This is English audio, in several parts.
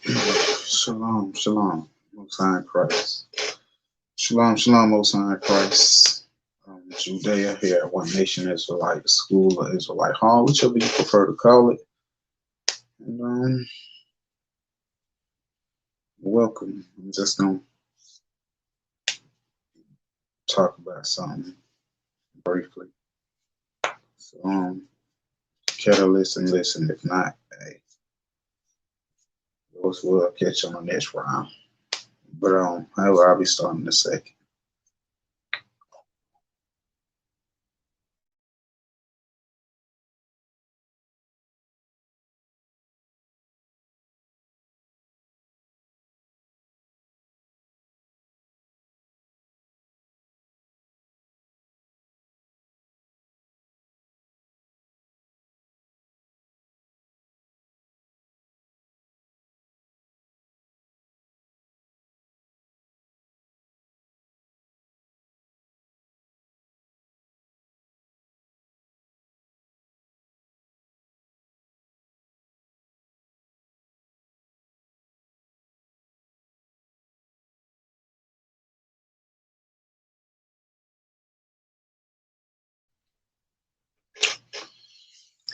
Shalom, shalom, Most High in Christ. Shalom, shalom, Most High in Christ. Judea here at One Nation Israelite School or Israelite Hall, whichever you prefer to call it. And welcome. I'm just gonna talk about something briefly. So care to listen, listen. If not, hey, those will catch on the next round. But I'll be starting in a second.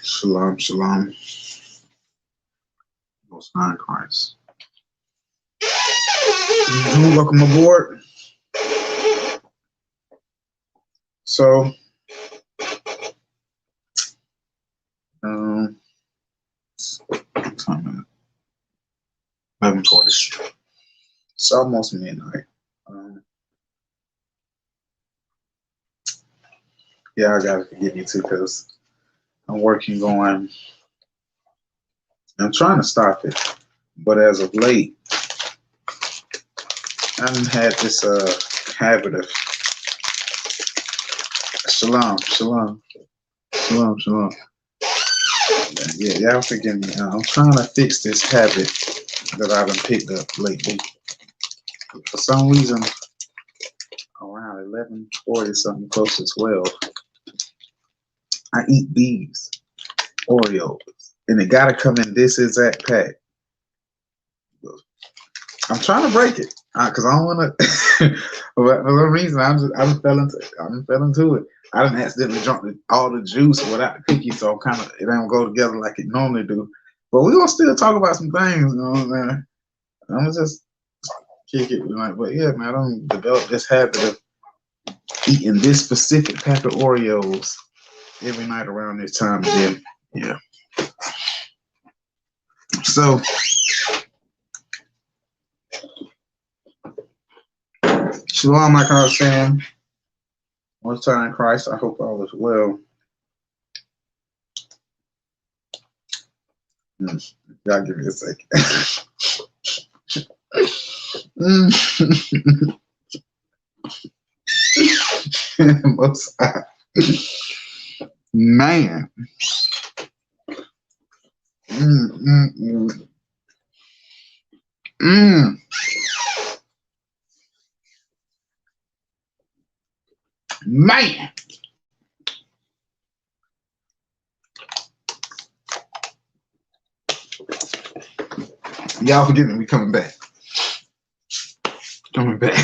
Shalom, shalom, Most High in Christ. Welcome aboard. So, 11:40. It's almost midnight. Yeah, I gotta forgive you too, because I'm working on. I'm trying to stop it, but as of late, I've had this habit of shalom, shalom, shalom, shalom. Yeah, y'all forgive me. I'm trying to fix this habit that I've been picked up lately. For some reason, around 11:40, something close to 12, I eat these Oreos, and it gotta come in this exact pack. I'm trying to break it because I don't want to. For some reason, I'm fell into it. I didn't accidentally drunk all the juice without the cookie, so kind of it don't go together like it normally do. But we gonna still talk about some things, you know what I'm saying? I'm gonna just kick it, like, but yeah, man, I don't develop this habit of eating this specific pack of Oreos every night around this time. Then, yeah. So, shalom, like I was saying. Most High in Christ, I hope all is well. Y'all give me a second. Most High. Man. Man. Y'all forgive me, we coming back. Coming back.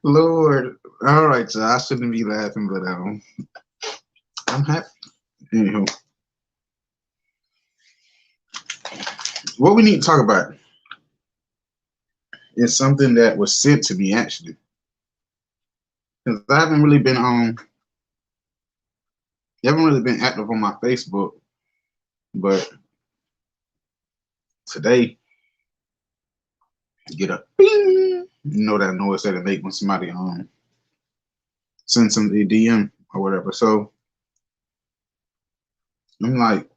Lord. All right, y'all. I shouldn't be laughing, but I'm happy. Anywho. What we need to talk about is something that was sent to me, actually. Because I haven't really been active on my Facebook, but today, get a bing, you know that noise that it make when somebody sends something to DM or whatever. So I'm like,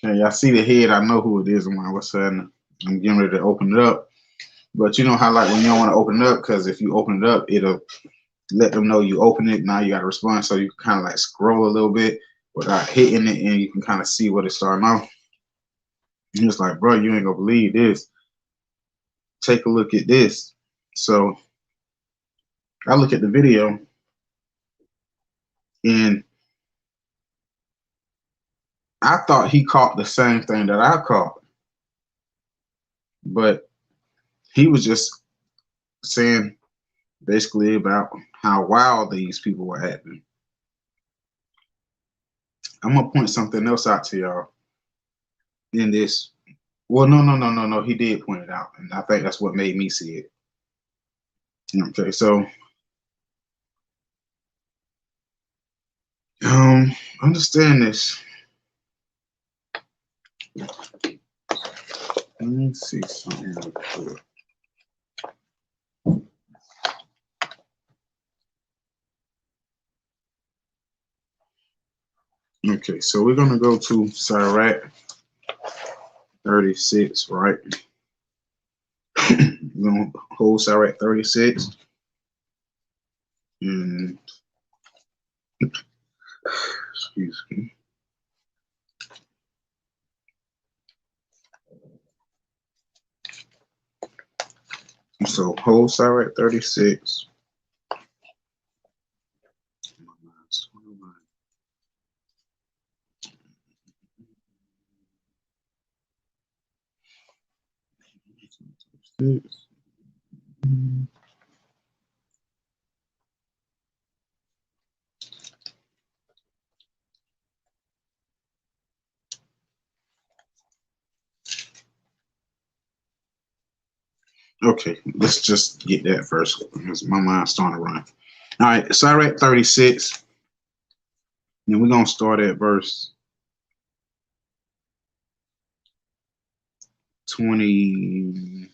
okay, I see the head, I know who it is, and all of a sudden I'm getting ready to open it up. But you know how, like, when you don't want to open it up, because if you open it up, it'll let them know you open it. Now you got to respond, so you can kind of like scroll a little bit without hitting it, and you can kind of see what it's starting off. And it's like, bro, you ain't gonna believe this. Take a look at this. So I look at the video, and I thought he caught the same thing that I caught, but he was just saying basically about how wild these people were acting. I'm gonna point something else out to y'all in this. Well, no. He did point it out, and I think that's what made me see it. Okay, so understand this. Let me see something real quick. Okay, so we're gonna go to Sirach 36, right? We're gonna hold Sirach 36, and excuse me. So hold Sirach 36. Okay, let's just get that first because my mind's starting to run. All right, Sirach 36, and we're gonna start at verse 20.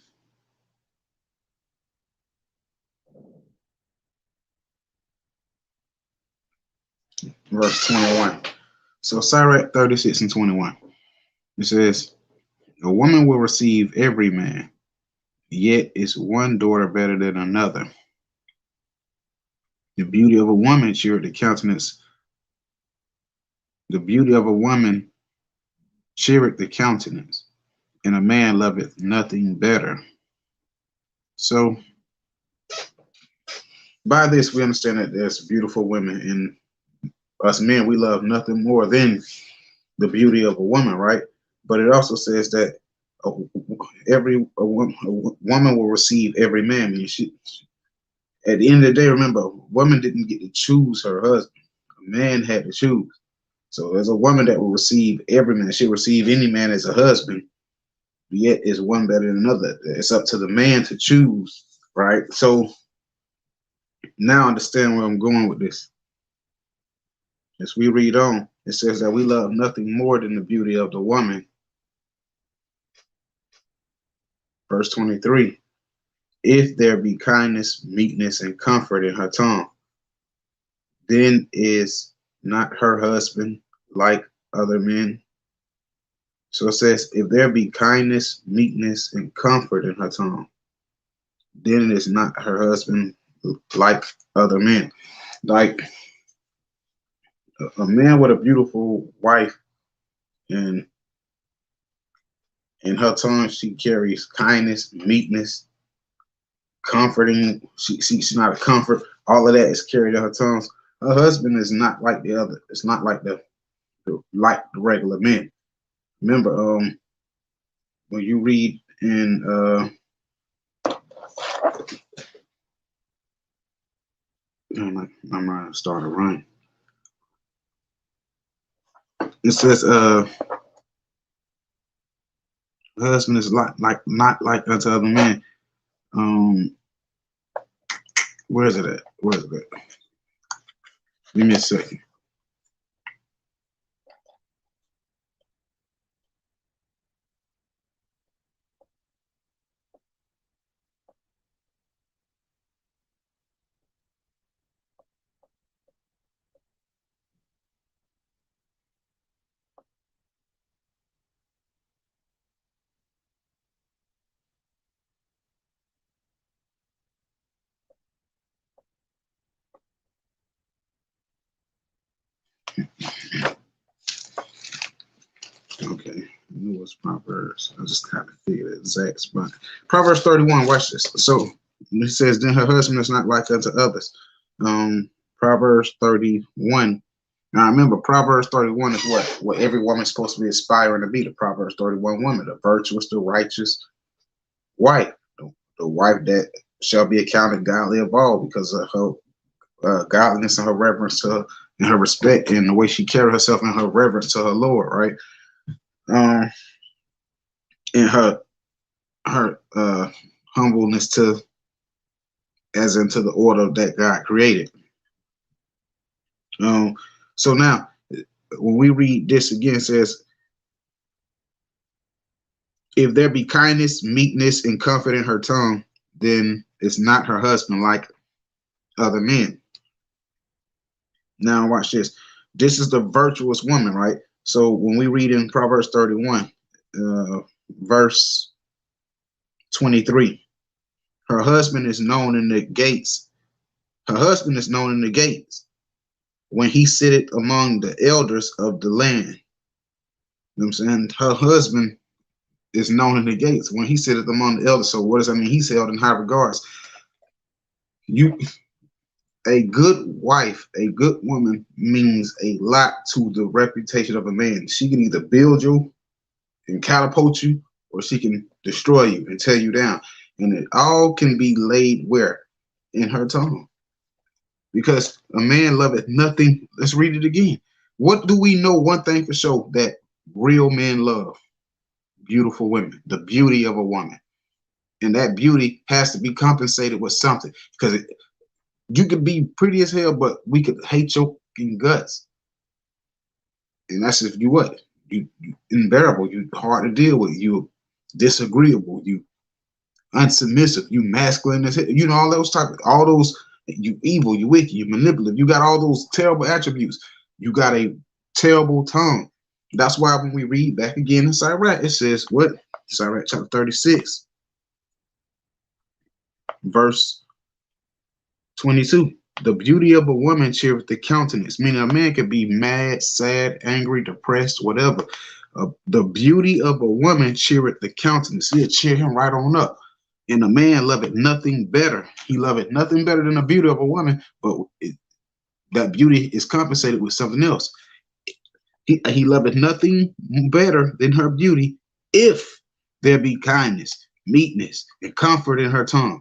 Verse 21. So Sirach 36 and 21. It says, a woman will receive every man, yet is one daughter better than another. The beauty of a woman cheereth the countenance. The beauty of a woman cheereth the countenance, and a man loveth nothing better. So by this we understand that there's beautiful women, and us men, we love nothing more than the beauty of a woman, right? But it also says that a woman will receive every man. I mean, at the end of the day, remember, a woman didn't get to choose her husband. A man had to choose. So there's a woman that will receive every man. She'll receive any man as a husband, yet is one better than another. It's up to the man to choose, right? So now understand where I'm going with this. As we read on, it says that we love nothing more than the beauty of the woman. Verse 23, if there be kindness, meekness, and comfort in her tongue, then is not her husband like other men. So it says, if there be kindness, meekness, and comfort in her tongue, then is not her husband like other men. Like a man with a beautiful wife, and in her tongue she carries kindness, meekness, comforting. She's not a comfort. All of that is carried in her tongues. Her husband is not like the other. It's not like the regular men. Remember, when you read in my mind started running. It says, husband is not like unto other men. Where is it at? Where is it at? Give me a second. Okay, it was Proverbs. I just kind of figured the exact spot. Proverbs 31. Watch this. So it says, then her husband is not like unto others. Proverbs 31 Now remember, Proverbs 31 is what every woman's supposed to be aspiring to be. The Proverbs 31 woman, the virtuous, the righteous wife, the wife that shall be accounted godly of all because of her godliness and her reverence to her, and her respect and the way she carry herself and her reverence to her Lord, right? Um, and her humbleness to as into the order that God created. Um, so now when we read this again, it says, if there be kindness, meekness, and comfort in her tongue, then it's not her husband like other men. Now watch this. This is the virtuous woman, right? So when we read in Proverbs 31, verse 23, her husband is known in the gates. Her husband is known in the gates when he sitteth among the elders of the land. You know what I'm saying? Her husband is known in the gates when he sitteth among the elders. So what does that mean? He's held in high regards. You, a good wife, a good woman means a lot to the reputation of a man. She can either build you and catapult you, or she can destroy you and tear you down. And it all can be laid where? In her tongue. Because a man loveth nothing. Let's read it again. What do we know? One thing for sure, that real men love beautiful women, the beauty of a woman. And that beauty has to be compensated with something. Because you could be pretty as hell, but we could hate your guts. And that's if you what? You unbearable, you hard to deal with, you disagreeable, you unsubmissive, you masculine as hell, you know, all those, you evil, you wicked, you manipulative, you got all those terrible attributes. You got a terrible tongue. That's why when we read back again in Sirach, it says what? Sirach chapter 36, verse 22. The beauty of a woman cheereth the countenance. Meaning a man could be mad, sad, angry, depressed, whatever. The beauty of a woman cheereth the countenance. He'll cheer him right on up. And a man loveth nothing better. He loveth nothing better than the beauty of a woman, but that beauty is compensated with something else. He loveth nothing better than her beauty if there be kindness, meekness, and comfort in her tongue.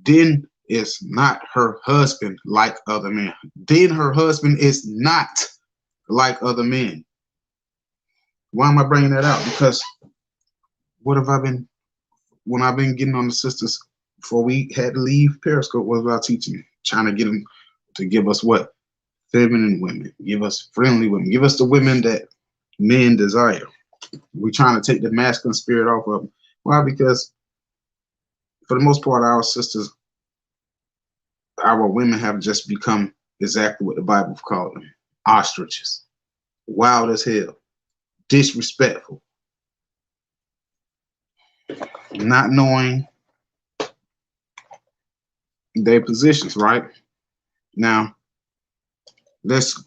Then is not her husband like other men. Then her husband is not like other men. Why am I bringing that out? Because what have I been, when I've been getting on the sisters before we had to leave Periscope, what was I teaching? Trying to get them to give us what? Feminine women. Give us friendly women. Give us the women that men desire. We're trying to take the masculine spirit off of them. Why? Because for the most part, our sisters, our women have just become exactly what the Bible called them: ostriches, wild as hell, disrespectful, not knowing their positions. Right now, let's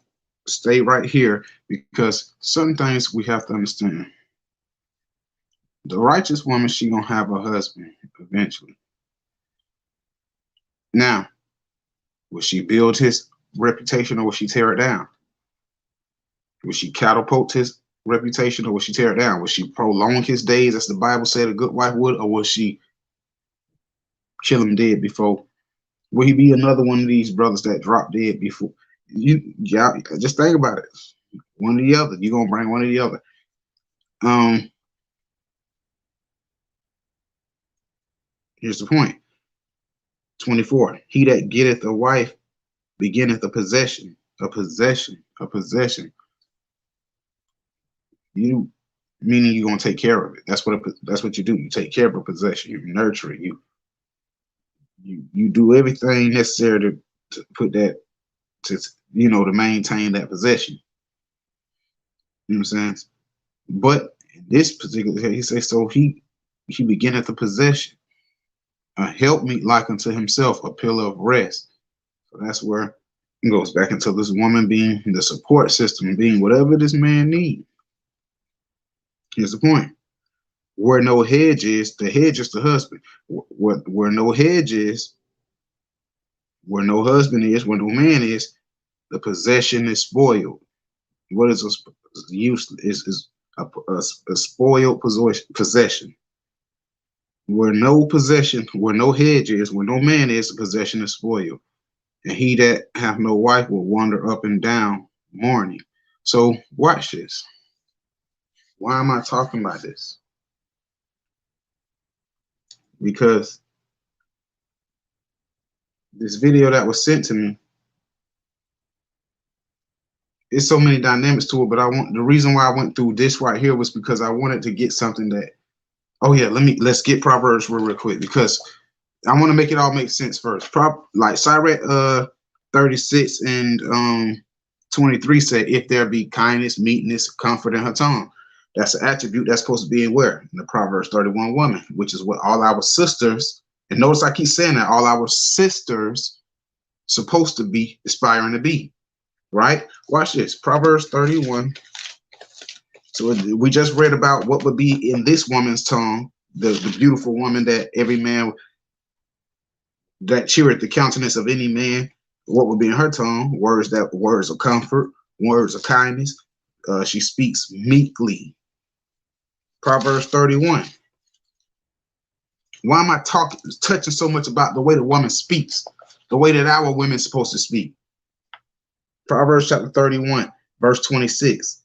stay right here because some things we have to understand. The righteous woman, she gonna have a husband eventually. Now, will she build his reputation or will she tear it down? Will she catapult his reputation or will she tear it down? Will she prolong his days as the Bible said a good wife would, or will she kill him dead before? Will he be another one of these brothers that drop dead before? Yeah, just think about it. One or the other. You're gonna bring one or the other. Here's the point. 24. He that getteth a wife beginneth a possession, a possession, a possession. You, meaning you're gonna take care of it. That's what you do. You take care of a possession. You nurture it. You do everything necessary to put that, to to maintain that possession. You know what I'm saying? But in this particular case, he says, so he beginneth a possession, a helpmeet like unto himself, a pillar of rest. So that's where it goes back into this woman being the support system, being whatever this man needs. Here's the point. Where no hedge is, the hedge is the husband. Where no hedge is, where no husband is, where no man is, the possession is spoiled. What is use is a spoiled possession. Where no possession, where no hedge is, where no man is, the possession is spoiled. And he that hath no wife will wander up and down mourning. So watch this. Why am I talking about this? Because this video that was sent to me, it's so many dynamics to it, but the reason why I went through this right here was because I wanted to get something that, oh yeah, let's get Proverbs real quick, because I want to make it all make sense first. Like Sirach 36 and 23 said, if there be kindness, meekness, comfort in her tongue. That's an attribute that's supposed to be in where? In the Proverbs 31 woman, which is what all our sisters, and notice I keep saying that, all our sisters supposed to be aspiring to be, right? Watch this, Proverbs 31. So we just read about what would be in this woman's tongue, the beautiful woman that every man that cheereth the countenance of any man. What would be in her tongue? Words of comfort, words of kindness. She speaks meekly. Proverbs 31. Why am I touching so much about the way the woman speaks, the way that our women's supposed to speak? Proverbs chapter 31, verse 26.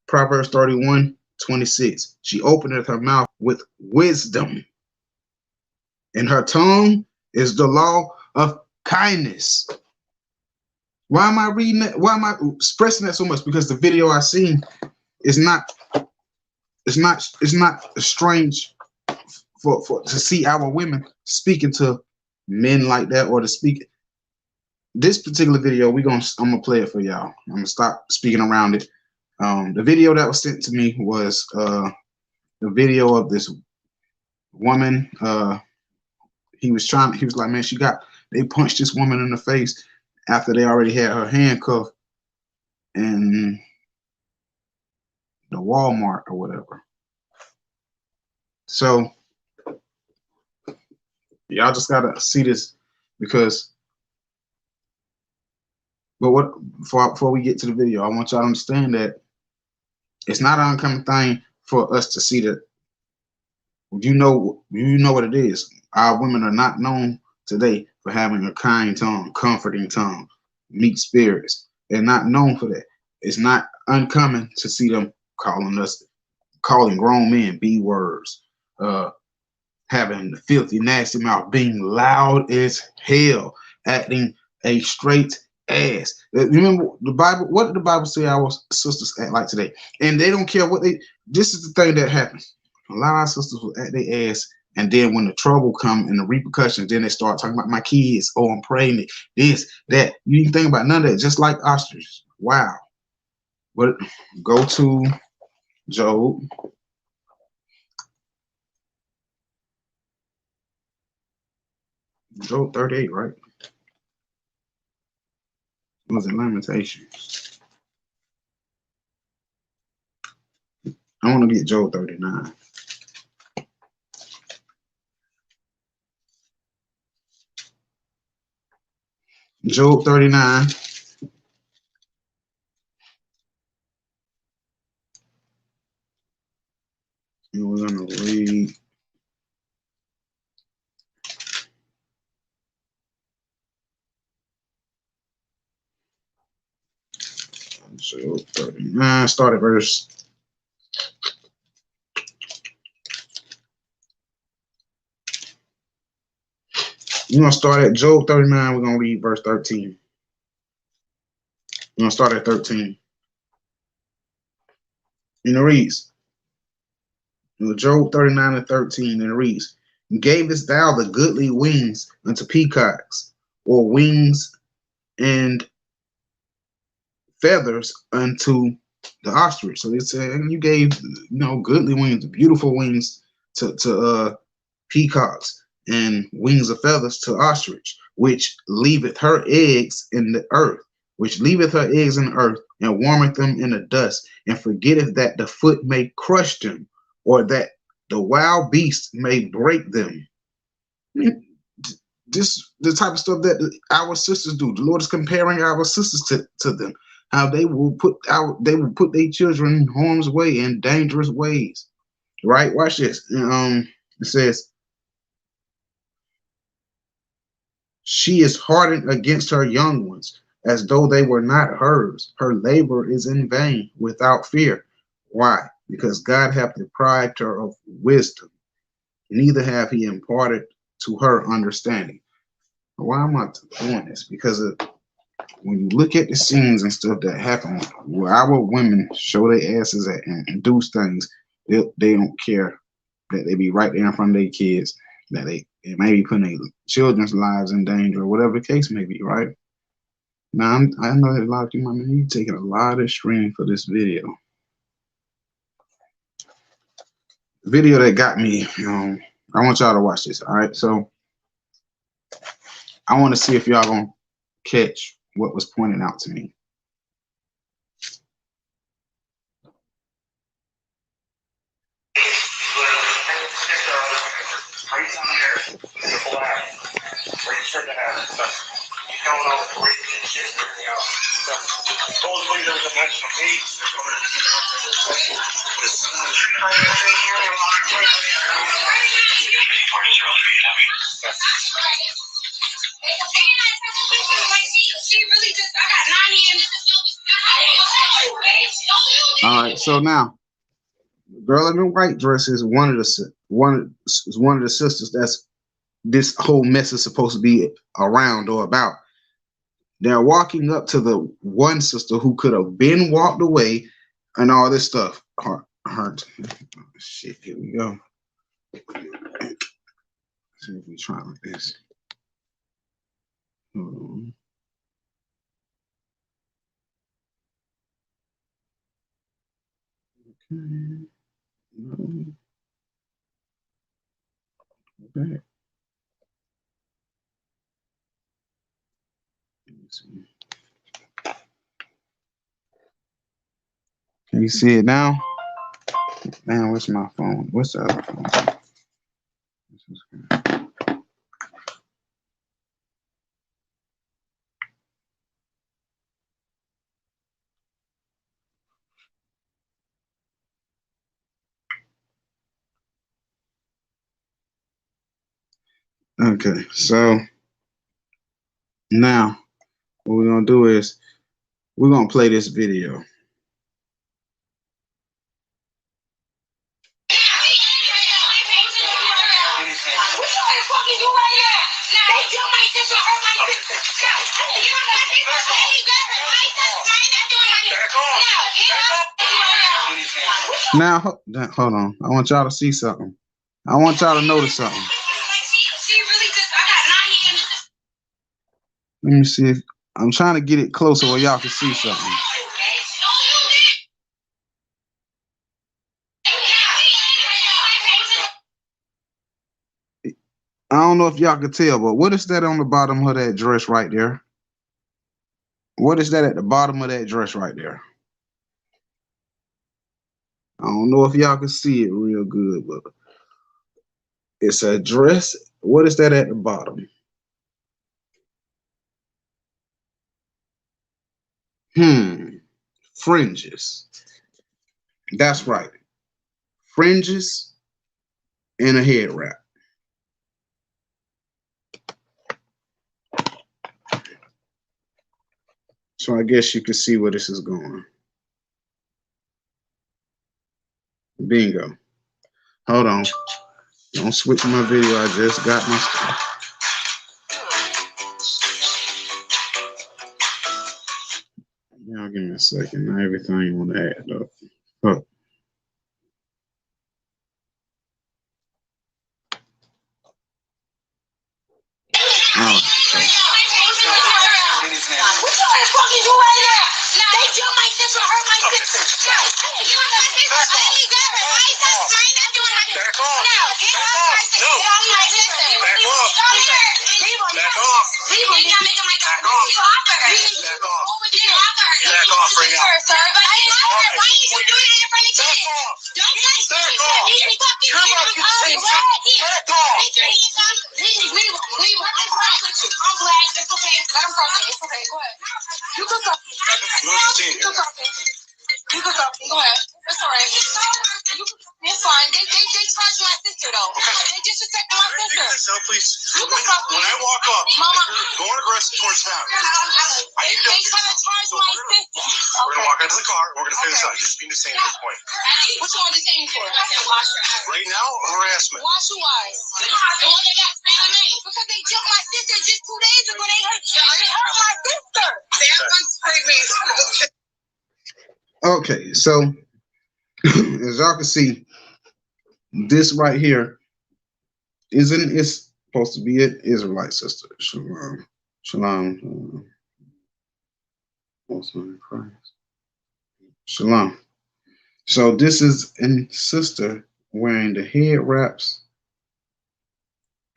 Proverbs 31, 26. She openeth her mouth with wisdom, and her tongue is the law of kindness. Why am I reading that? Why am I expressing that so much? Because the video I seen is not strange for to see our women speaking to men like that, or to speak. This particular video, I'm gonna play it for y'all. I'm gonna stop speaking around it. The video that was sent to me was the video of this woman. He was like, man, they punched this woman in the face after they already had her handcuffed in the Walmart or whatever. So y'all just gotta see this, because before we get to the video, I want y'all to understand that it's not an uncommon thing for us to see that. You know what it is. Our women are not known today for having a kind tongue, comforting tongue, meek spirits. They're not known for that. It's not uncommon to see them calling grown men B words, having the filthy, nasty mouth, being loud as hell, acting a straight ass. Remember the Bible? What did the Bible say our sisters act like today? And they don't care what they. This is the thing that happens. A lot of our sisters will act their ass, and then when the trouble come and the repercussions, then they start talking about my kids. Oh, I'm pregnant. This, that. You didn't think about none of that. Just like ostrich. Wow. But go to Job. Job 38, right? It was a lamentation. I want to get Job 39. Job 39. And we're going to read Job 39. Start at verse. We're going to start at Job 39. We're going to read verse 13. We're going to start at 13. And it reads, Job 39 and 13, and it reads, gavest thou the goodly wings unto peacocks, or wings and feathers unto the ostrich? So they said, you gave, goodly wings, beautiful wings to peacocks, and wings of feathers to ostrich, which leaveth her eggs in the earth, and warmeth them in the dust, and forgetteth that the foot may crush them, or that the wild beast may break them. This the type of stuff that our sisters do. The Lord is comparing our sisters to them. How they will put their children in harm's way in dangerous ways. Right? Watch this. It says she is hardened against her young ones, as though they were not hers. Her labor is in vain, without fear. Why? Because God hath deprived her of wisdom, neither have he imparted to her understanding. Why am I doing this? Because when you look at the scenes and stuff that happen where our women show their asses at and do things, they don't care that they be right there in front of their kids, that they may be putting their children's lives in danger or whatever the case may be, right? Now, I know that a lot of you, my man, you taking a lot of stream for this video. Video that got me, I want y'all to watch this, all right? So, I want to see if y'all gonna catch what was pointed out to me. All right, so now, girl in the white dress is one of the sisters that's this whole mess is supposed to be around or about. They're walking up to the one sister who could have been walked away and all this stuff. Hurt. Shit, here we go. See if we try like this. Hold on. Okay. Okay. Can you see it now? Man, where's my phone? What's the other phone? Okay, so now what we're gonna do is we're gonna play this video. Now, hold on. I want y'all to see something. I want y'all to notice something. Let me see if I'm trying to get it closer where y'all can see something. I don't know if y'all can tell, but what is that on the bottom of that dress right there? What is that at the bottom of that dress right there? I don't know if y'all can see it real good, but it's a dress. What is that at the bottom? Fringes. That's right. Fringes and a head wrap. So I guess you can see where this is going. Bingo. Hold on. Don't switch my video. I just got my stuff. Y'all give me a second. Now everything want to add up. Oh. Let him talk to me. It's okay. Go ahead. You can talk to me. You can talk to me. You can talk to me. Go ahead. It's all right. It's fine. They charged my sister though. Okay. They disrespected my sister. So please. You can talk to me. When I walk up, Mama, going aggressive towards town. They trying to charge my sister. We're gonna walk into the car. We're gonna figure this out. You just need to say at this point. What you want to say for? Right now, harassment. Wash your eyes. The one that got sprayed with me because they jumped my sister just 2 days ago. They hurt my sister. They sprayed me. Okay, so as y'all can see, this right here isn't it's supposed to be an Israelite sister. Shalom. Shalom. Also in Christ. Shalom. So this is a sister wearing the head wraps.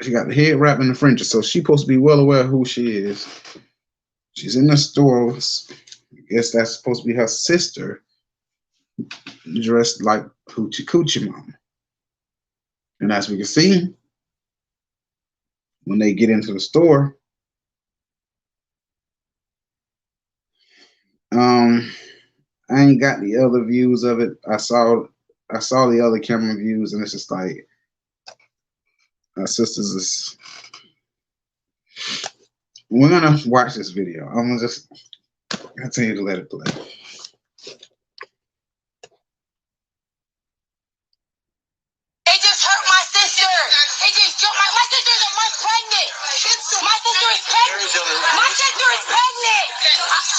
She got the head wrap and the fringes. So she's supposed to be well aware of who she is. She's in the stores. I guess that's supposed to be her sister, dressed like Hoochie Coochie Mama. And as we can see, when they get into the store, I ain't got the other views of it. I saw the other camera views, and it's just like our sisters is. We're gonna watch this video. I'm gonna just continue to let it play. They just hurt my sister. They just jumped my sister is a month pregnant. My sister is pregnant. My sister is pregnant.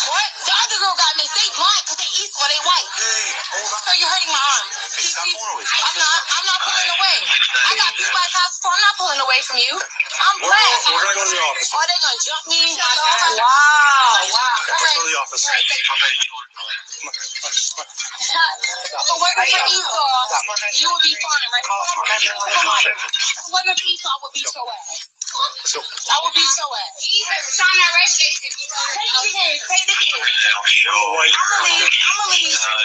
What? The other girl got me. They blind because they east or they white. So you're hurting my arm. I'm not pulling away. I got beat by cops, so I'm not pulling away from you. I'm black. We're gonna go to the office. Are they gonna jump me? Wow. Let's go to the office. So working for Esau, you would be fine, right? Come on. Working for Esau, I would beat your ass. I would beat your ass. Sign that red shit. Take the kid. I'ma leave. All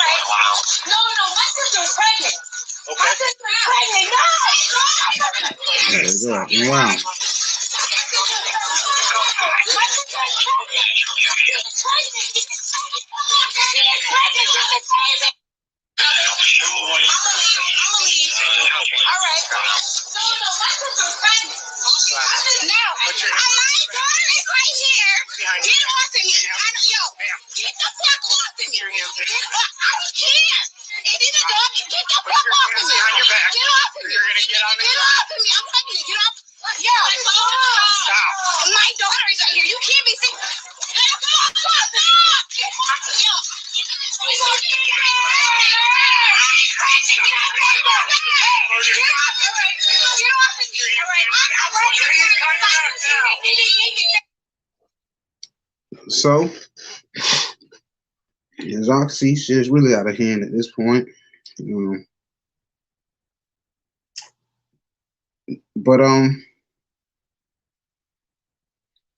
right. No, my sister's pregnant. My sister's pregnant. No. There you go. Wow. My daughter is out here. You can't be sick. So, as y'all can see, shit's really out of hand at this point. But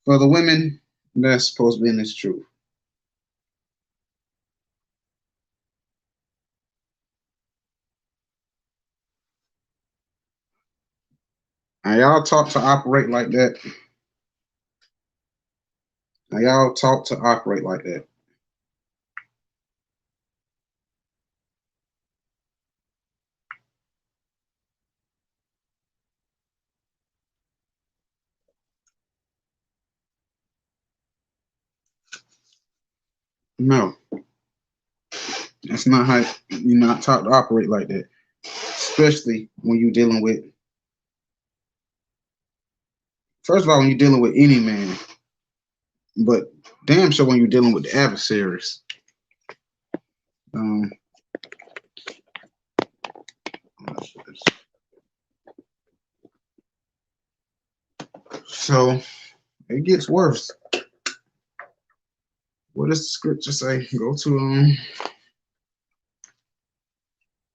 for the women that's supposed to be in this truth, are y'all taught to operate like that? Are y'all taught to operate like that? No. That's not how you're not taught to operate like that. Especially when you're dealing with, first of all, when you're dealing with any man, but damn sure when you're dealing with the adversaries. So it gets worse. What does the scripture say? Go to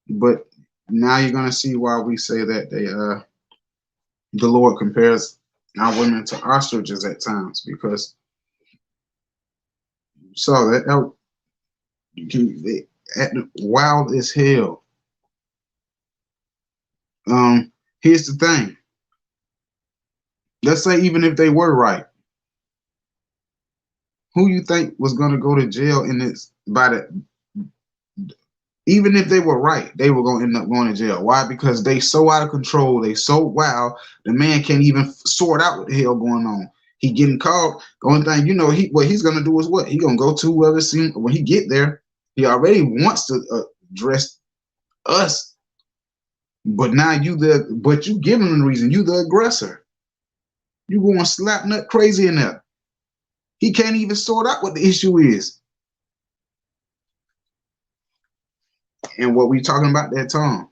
but now you're gonna see why we say that the Lord compares our women to ostriches at times, because so that at the wild as hell. Here's the thing. Let's say even if they were right, Who you think was gonna go to jail in this by the even if they were right, they were gonna end up going to jail. Why? Because they so out of control, they so wild, the man can't even sort out what the hell going on. He getting caught. The only thing you know, what he's gonna do is what? He gonna go to whoever seen when he get there. He already wants to address us, but now but you giving him the reason. You the aggressor. You going slap nut crazy in there. He can't even sort out what the issue is. And what we talking about that time.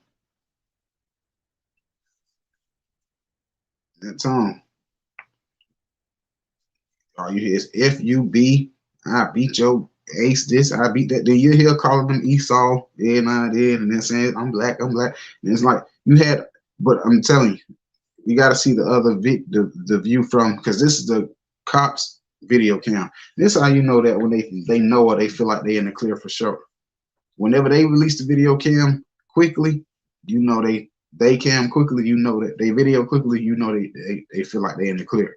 That time. All you hear is FUB. I beat your ace this, I beat that. Then you hear calling them Esau, yeah, nah, yeah, and then saying I'm black, I'm black. And it's like you had, but I'm telling you got to see the other the view from, because this is the cops video cam. This is how you know that when they know or they feel like they're in the clear for sure. Whenever they release the video cam quickly, you know they cam quickly, you know that they video quickly, you know they feel like they're in the clear.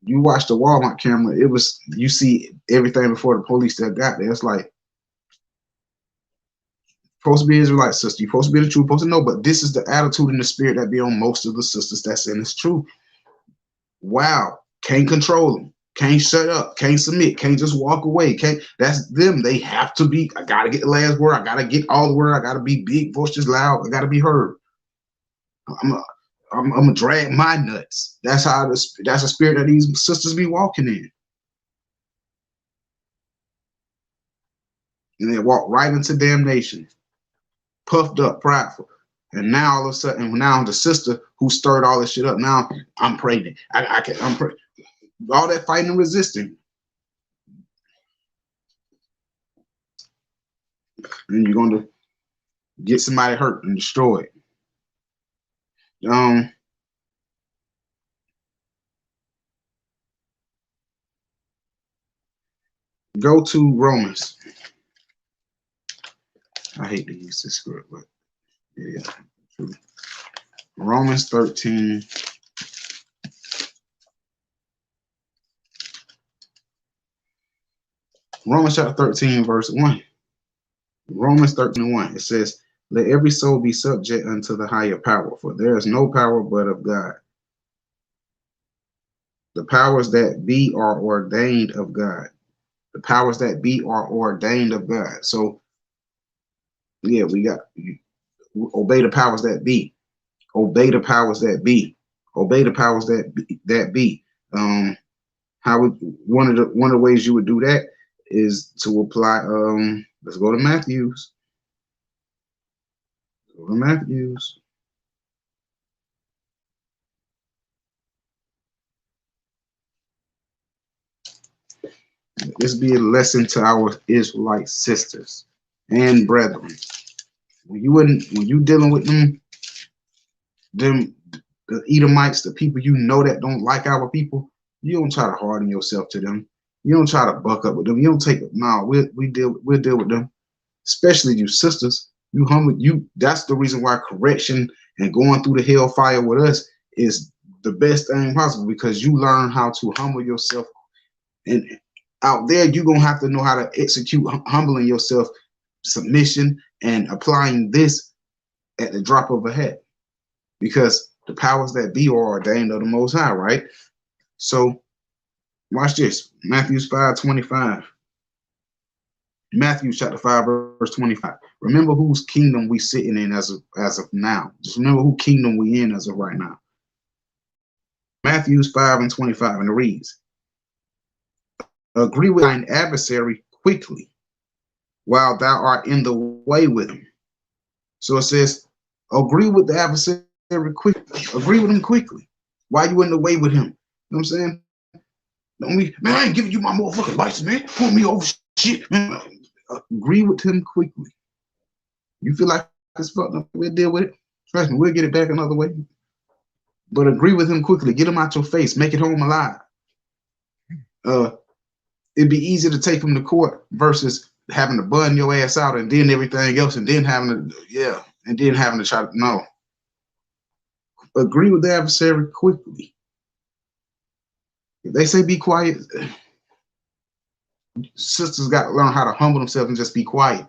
You watch the Walmart camera, it was, you see everything before the police that got there. It's like, supposed to be Israelite sister, you're supposed to be the truth, supposed to know, but this is the attitude and the spirit that be on most of the sisters that's in this truth. Wow, can't control them, can't shut up, can't submit, can't just walk away, can't, that's them. They have to be, I gotta get the last word, I gotta get all the word, I gotta be big, voices loud, I gotta be heard. I'm gonna drag my nuts. That's a spirit that these sisters be walking in. And they walk right into damnation, puffed up, prideful. And now all of a sudden, now the sister who stirred all this shit up, now I'm pregnant. I'm pregnant. All that fighting and resisting. And you're going to get somebody hurt and destroyed. Go to Romans. I hate to use this script, but yeah, true. Romans 13. Romans chapter 13, verse 1. Romans 13:1. It says, let every soul be subject unto the higher power, for there is no power but of God. The powers that be are ordained of God. The powers that be are ordained of God. So, yeah, we got obey the powers that be. Obey the powers that be. Obey the powers that be. How would one of the ways you would do that is to apply. Let's go to Matthews. Go to Matthews. This be a lesson to our Israelite sisters and brethren. When you dealing with them the Edomites, the people you know that don't like our people, you don't try to harden yourself to them. You don't try to buck up with them. You don't take it. No, we'll deal with them. Especially you sisters. You humble. That's the reason why correction and going through the hellfire with us is the best thing possible, because you learn how to humble yourself. And out there, you're gonna have to know how to execute humbling yourself, submission, and applying this at the drop of a hat. Because the powers that be are ordained of the Most High, right? So watch this. Matthew 5:25. Matthew chapter 5, verse 25. Remember whose kingdom we sitting in as of now. Just remember who kingdom we in as of right now. Matthew 5:25, and it reads, agree with thine adversary quickly, while thou art in the way with him. So it says, agree with the adversary quickly. Agree with him quickly. Why you in the way with him? You know what I'm saying? Don't be, man, I ain't giving you my motherfucking license, man. Pull me over shit, man. Agree with him quickly. You feel like it's fucked up, we'll deal with it. Trust me, we'll get it back another way. But agree with him quickly. Get him out your face. Make it home alive. It'd be easier to take him to court versus having to bun your ass out and then everything else, and then having to try to, no. Agree with the adversary quickly. If they say be quiet, sisters got to learn how to humble themselves and just be quiet.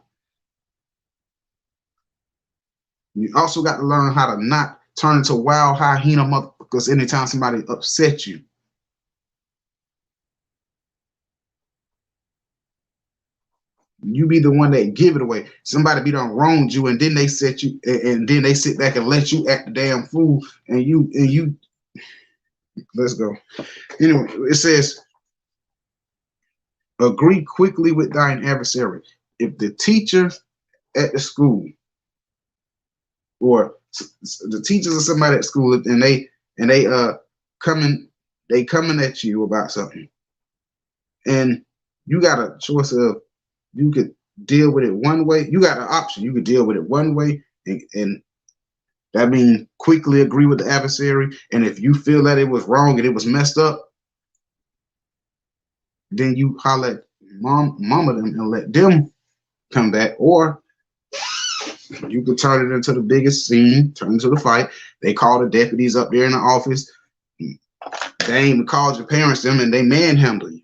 You also got to learn how to not turn into wild hyena motherfuckers anytime somebody upset you. You be the one that give it away. Somebody be done wronged you, and then they set you, and then they sit back and let you act the damn fool, and you. Let's go. Anyway, it says, agree quickly with thine adversary. If the teacher at the school, or the teachers or somebody at school, and they coming at you about something, and you got a choice of, you could deal with it one way. You got an option. You could deal with it one way, and that means quickly agree with the adversary. And if you feel that it was wrong and it was messed up, then you holler at mama them and let them come back. Or you could turn it into the biggest scene, turn into the fight. They call the deputies up there in the office. They ain't even called your parents them, and they manhandle you.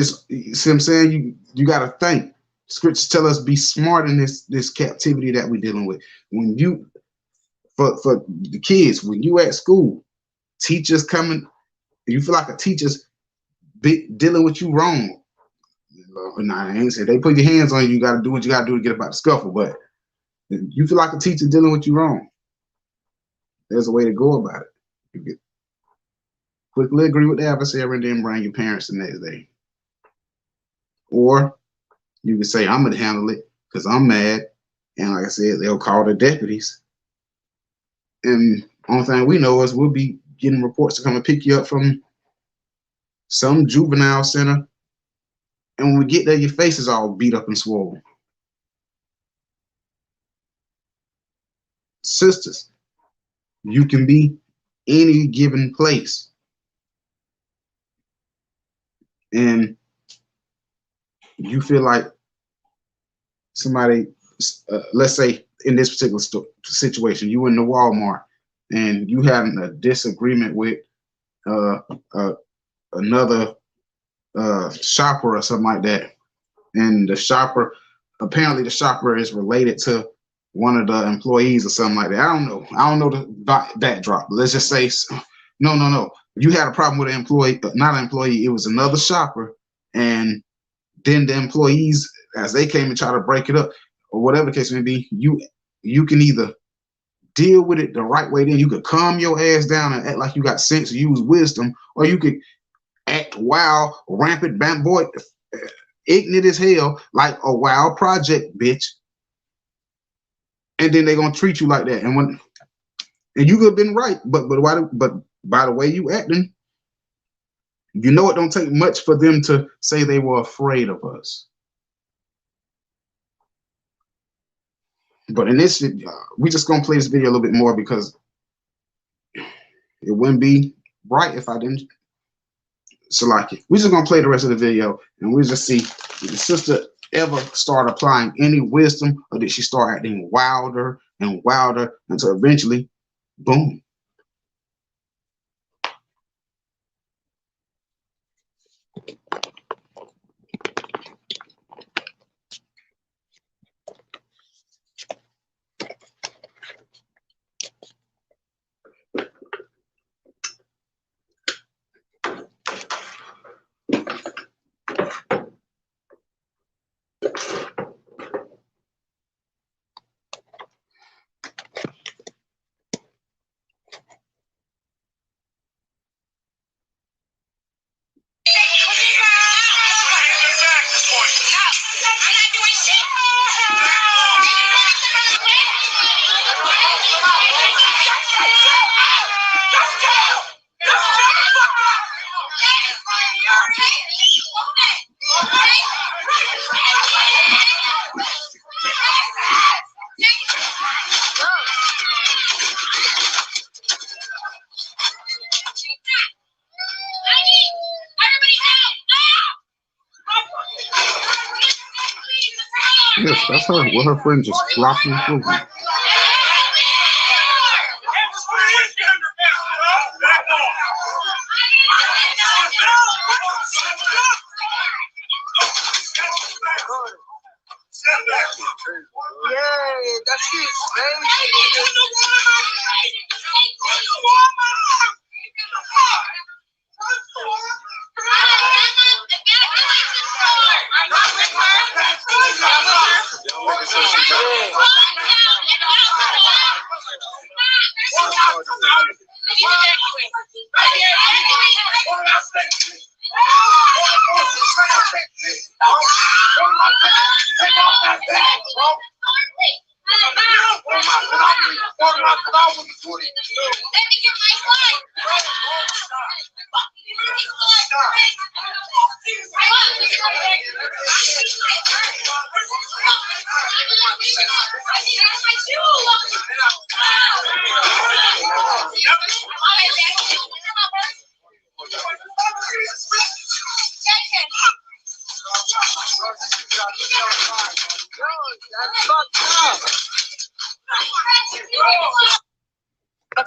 See what I'm saying? You got to think. Scriptures tell us be smart in this captivity that we're dealing with. When you, for the kids, when you at school, teachers coming, you feel like a teacher's dealing with you wrong. Nah, I ain't say they put your hands on you. You got to do what you got to do to get about the scuffle. But if you feel like a teacher dealing with you wrong, there's a way to go about it. You get quickly agree with the adversary and then bring your parents the next day. Or you can say, I'm gonna handle it because I'm mad. And like I said, they'll call the deputies. And only thing we know is we'll be getting reports to come and pick you up from some juvenile center. And when we get there, your face is all beat up and swollen. Sisters, you can be any given place. And you feel like somebody, let's say in this particular situation, you in the Walmart and you having a disagreement with another shopper or something like that, and the shopper, apparently the shopper is related to one of the employees or something like that. I don't know the backdrop. Let's just say no. You had a problem with an employee, not an employee. It was another shopper, and then the employees, as they came and tried to break it up, or whatever the case may be, you can either deal with it the right way. Then you could calm your ass down and act like you got sense, use wisdom, or you could act wild, rampant, boy, ignorant as hell, like a wild project bitch. And then they're gonna treat you like that. And you could have been right, but by the way you acting, you know it don't take much for them to say they were afraid of us. But in this, we just gonna play this video a little bit more because it wouldn't be right if I didn't. So like it. We're just gonna play the rest of the video and we'll just see, did the sister ever start applying any wisdom, or did she start acting wilder and wilder until eventually, boom. Yes, that's her. Well, her friend just flopping through.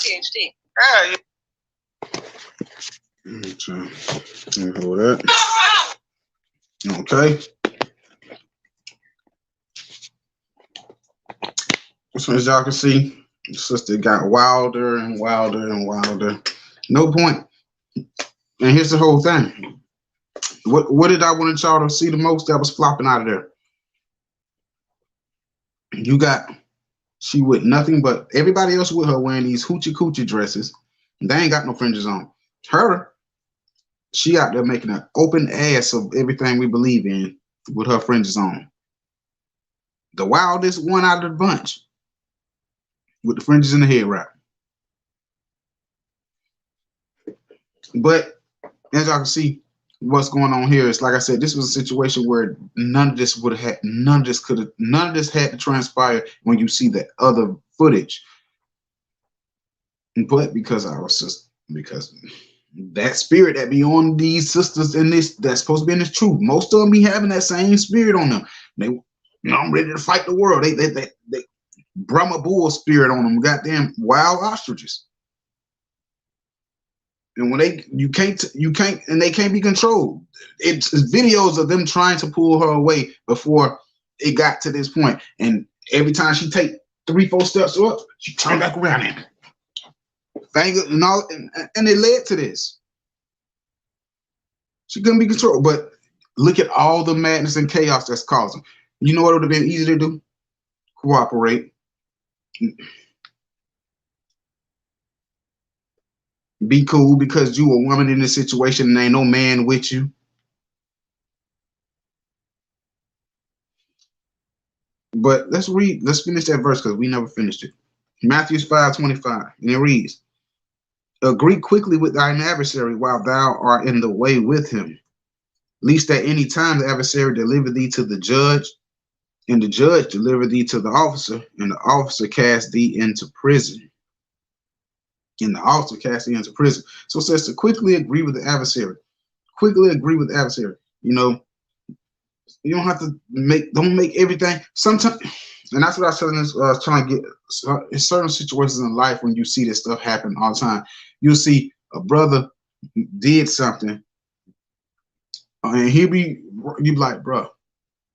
PhD. Hold that. Okay. So as y'all can see, the sister got wilder and wilder and wilder. No point. And here's the whole thing. What did I want y'all to see the most that was flopping out of there? You got she with nothing but everybody else with her wearing these hoochie coochie dresses. They ain't got no fringes on. Her, she out there making an open ass of everything we believe in with her fringes on. The wildest one out of the bunch with the fringes in the head wrap. But as y'all can see, what's going on here is, like I said, this was a situation where none of this had to transpire when you see the other footage. But because that spirit that be on these sisters in this, that's supposed to be in this truth, most of them be having that same spirit on them. They, I'm ready to fight the world. They Brahma bull spirit on them, goddamn wild ostriches. And when you can't, and they can't be controlled. It's videos of them trying to pull her away before it got to this point. And every time she take 3-4 steps up, she turn back around and finger and all, and it led to this. She couldn't be controlled. But look at all the madness and chaos that's causing. You know what would have been easy to do? Cooperate. Be cool because you a woman in this situation and ain't no man with you. But let's finish that verse because we never finished it. Matthew 5:25, and it reads, agree quickly with thine adversary while thou art in the way with him, lest at any time the adversary deliver thee to the judge, and the judge deliver thee to the officer, and the officer cast thee into prison. And the officer cast thee into prison. So it says to quickly agree with the adversary. Quickly agree with the adversary. You know, you don't have to don't make everything. Sometimes, and that's what I was telling us, trying to get in certain situations in life when you see this stuff happen all the time. You'll see a brother did something, and you be like, bro,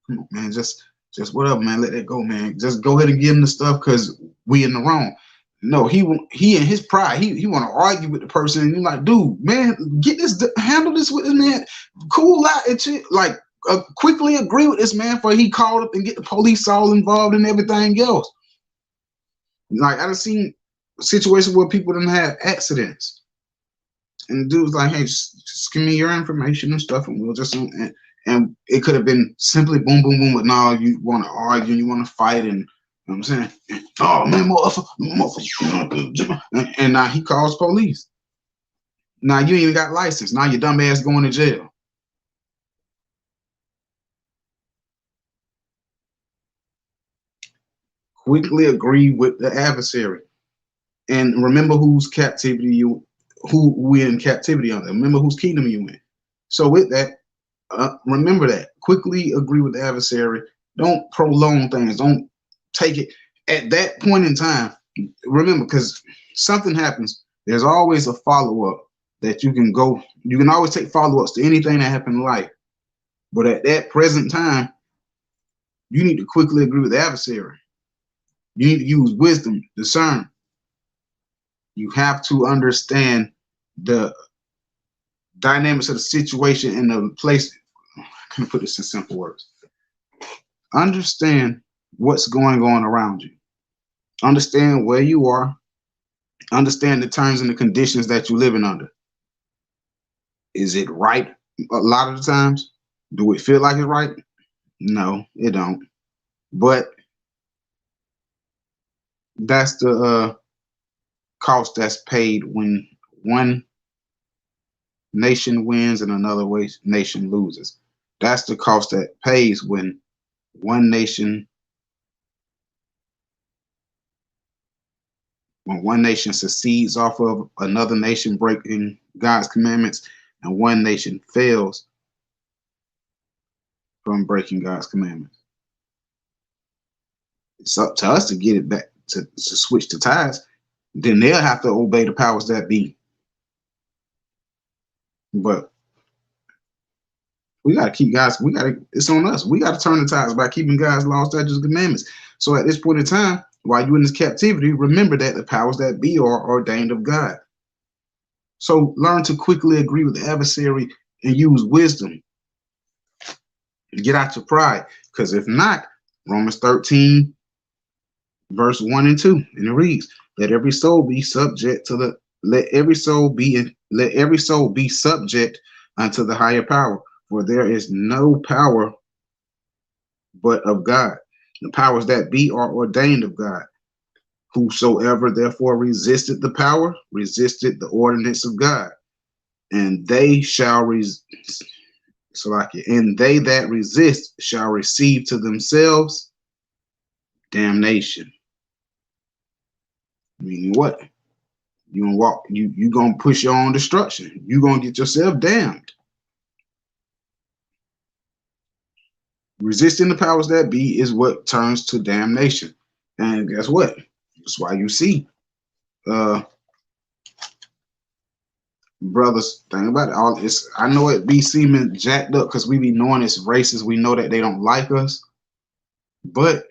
come on, man, just whatever, man, let that go, man. Just go ahead and give him the stuff because we in the wrong. No, he in his pride, he want to argue with the person, and you're like, dude, man, get this, handle this with this man, cool out and shit, like quickly agree with this man before he called up and get the police all involved and everything else. Like I've seen situations where people didn't have accidents, and the dude's like, hey, just give me your information and stuff, and we'll just and it could have been simply boom, boom, boom, but now you want to argue and you want to fight and. You know what I'm saying? Oh man, motherfucker. And now he calls police. Now you ain't even got license. Now your dumb ass going to jail. Quickly agree with the adversary. And remember whose captivity who we're in captivity under. Remember whose kingdom you in. So with that, remember that. Quickly agree with the adversary. Don't prolong things. Don't take it at that point in time. Remember, because something happens, there's always a follow-up that you can go. You can always take follow-ups to anything that happened in life. But at that present time, you need to quickly agree with the adversary. You need to use wisdom, discern. You have to understand the dynamics of the situation and the place. Can I put this in simple words? Understand what's going on around you. Understand where you are Understand the terms and the conditions that you're living under. Is it right a lot of the times? Do it feel like it's right? No, it don't. But that's the cost that's paid when one nation wins and another nation loses. That's the cost that pays one nation when one nation succeeds off of another nation breaking God's commandments, and one nation fails from breaking God's commandments. It's up to us to get it back to switch the ties. Then they'll have to obey the powers that be. But we got to keep God's. It's on us. We got to turn the tides by keeping God's laws, statutes, and commandments. So at this point in time, while you're in this captivity, remember that the powers that be are ordained of God. So learn to quickly agree with the adversary and use wisdom. Get out your pride, because if not, Romans 13, verse 1 and 2, and it reads, let every soul be subject to the let every soul be subject unto the higher power, for there is no power but of God. The powers that be are ordained of God. Whosoever therefore resisted the power, resisted the ordinance of God, and they and they that resist shall receive to themselves damnation. Meaning what? You gonna push your own destruction. You gonna get yourself damned. Resisting the powers that be is what turns to damnation. And guess what? That's why you see brothers, think about it. I know it be seeming jacked up because we be knowing it's racist. We know that they don't like us. But